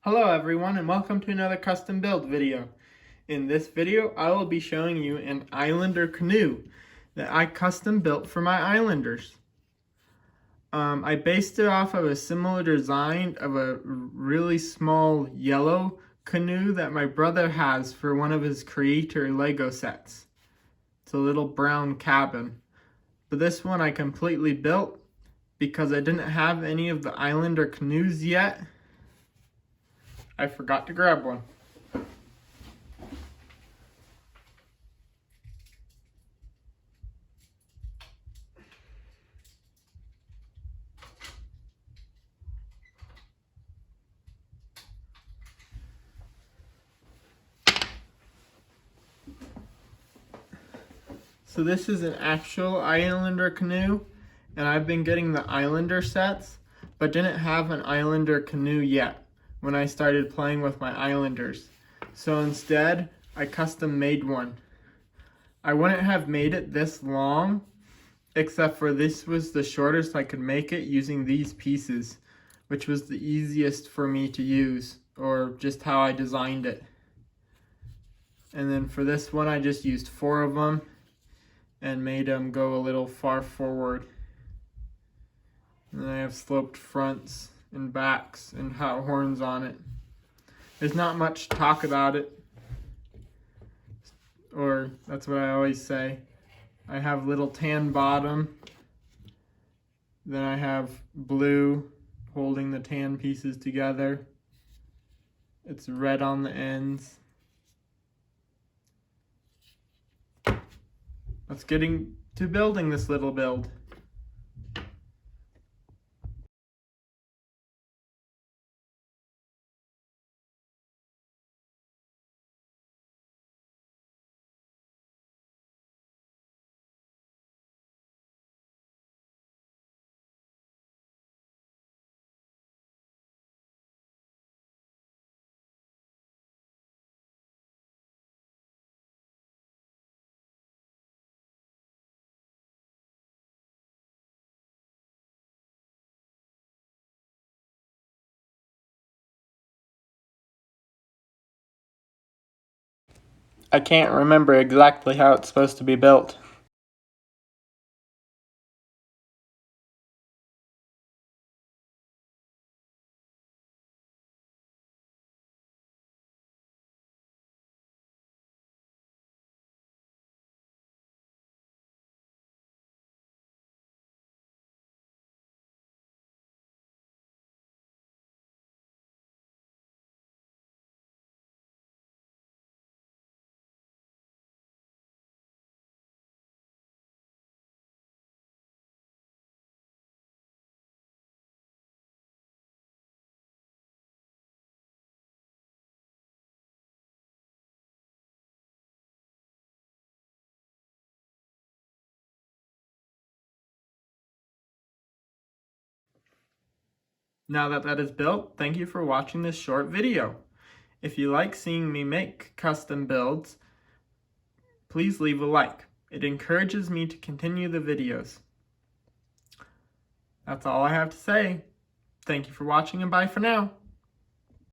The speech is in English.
Hello everyone and welcome to another custom build video. In this video I will be showing you an Islander canoe that I custom built for my Islanders. I based it off of a similar design of a really small yellow canoe that my brother has for one of his creator Lego sets. It's a little brown cabin. But this one I completely built because I didn't have any of the Islander canoes yet. I forgot to grab one. So this is an actual Islander canoe, and I've been getting the Islander sets, but didn't have an Islander canoe yet when I started playing with my Islanders. So instead, I custom made one. I wouldn't have made it this long, except for this was the shortest I could make it using these pieces, which was the easiest for me to use, or just how I designed it. And then for this one, I just used 4 of them and made them go a little far forward. And then I have sloped fronts and backs and hot horns on it. There's not much talk about it, or that's what I always say. I have little tan bottom, then I have blue holding the tan pieces together. It's red on the ends. Let's get to building this little build. I can't remember exactly how it's supposed to be built. Now that that is built, thank you for watching this short video. If you like seeing me make custom builds, please leave a like. It encourages me to continue the videos. That's all I have to say. Thank you for watching and bye for now.